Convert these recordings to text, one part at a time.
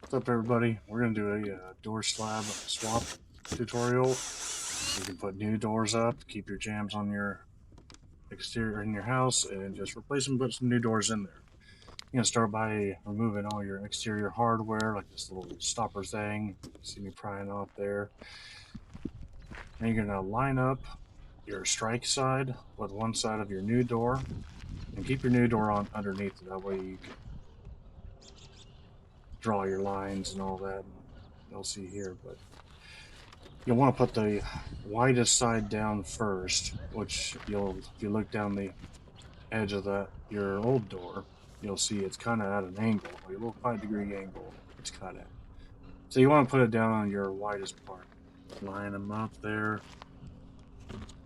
What's up, everybody? We're going to do a door slab swap tutorial. You can put new doors up, keep your jams on your exterior in your house, and just replace them, put some new doors in there. You're going to start by removing all your exterior hardware, like this little stopper thing. See me prying off there. Then you're going to line up your strike side with one side of your new door, and keep your new door on underneath it. That way you can draw your lines and all that. You'll see here, but you'll want to put the widest side down first, which if you look down the edge of your old door, you'll see it's kind of at an angle, like a little 5-degree angle it's cut at. So you want to put it down on your widest part. Line them up there,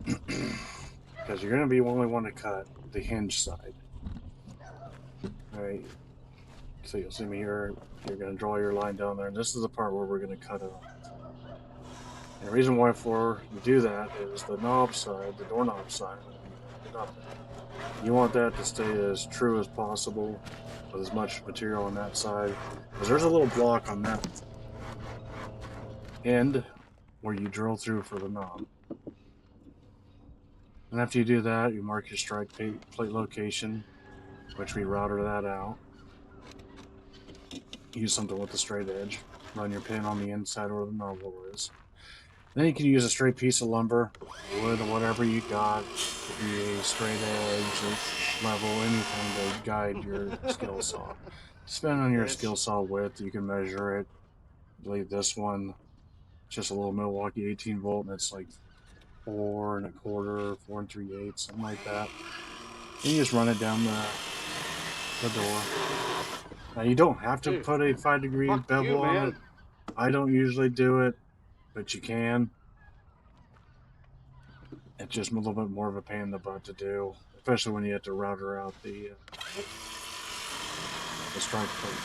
because you're going to be only one to cut the hinge side. All right, so you'll see me here. You're going to draw your line down there, and this is the part where we're going to cut it off. And the reason why for you do that is the knob side, the doorknob side that we lined it up at. You want that to stay as true as possible with as much material on that side, because there's a little block on that end where you drill through for the knob. And after you do that, you mark your strike plate location, which we router that out. Use something with a straight edge. Run your pin on the inside where the knob hole is. Then you can use a straight piece of lumber, wood, or whatever you got. Could be a straight edge, level, anything to guide your skill saw. Depending on your skill saw width, you can measure it. I believe this one, just a little Milwaukee 18 volt, and it's like 4 1/4, 4 3/8, something like that. And you just run it down the door. Now you don't have to put a 5-degree bevel on it. I don't usually do it, but you can. It's just a little bit more of a pain in the butt to do, especially when you have to router out the strike plate.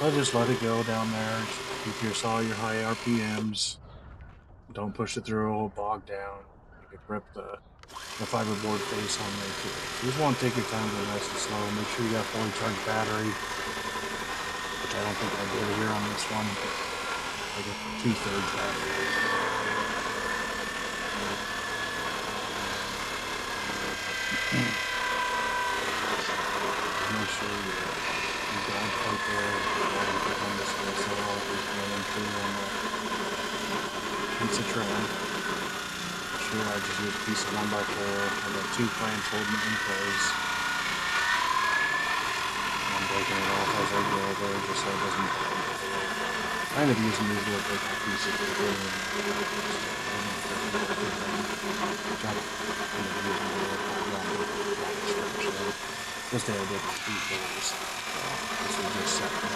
I just let it go down there. Keep your high RPMs. Don't push it through, it'll bog down. You could rip the fiberboard face on there too. So you just want to take your time, go nice and slow. Make sure you got a fully charged battery, which I don't think I did here on this one, but like a 2/3 battery. Make sure you guide plate there, on this way, so all is running through on the piece of trim. Sure, I just use a piece of 1x4. I got 2 clamps holding it in place. I'm breaking it off as I go there, just so it doesn't. I end up using these little breakout pieces for the building. This day I did 3 holes. This was just set up.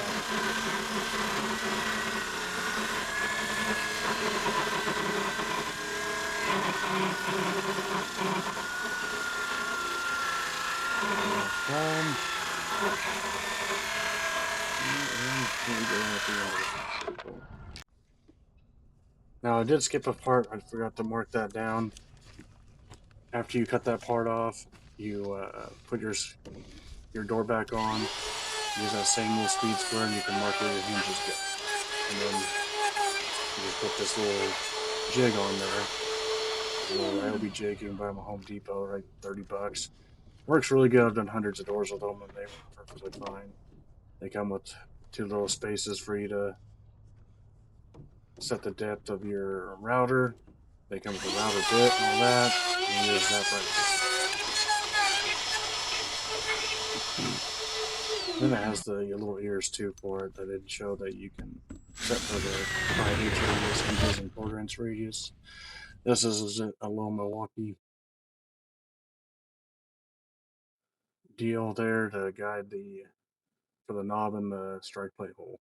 Now I did skip a part. I forgot to mark that down. After you cut that part off, you put your door back on. Use that same little speed square, and you can mark where your hinges go. And then you just put this little jig on there. A little Ryobi jig you can buy them at Home Depot, right? $30. Works really good. I've done hundreds of doors with them, and they work perfectly fine. They come with 2 little spaces for you to set the depth of your router. They come with a router bit and all that. And you use that right there. Then it has the little ears too for it that didn't show that you can set for the 5-inch radius, inches, and 1/4-inch radius. This is a little Milwaukee deal there to guide for the knob and the strike plate hole.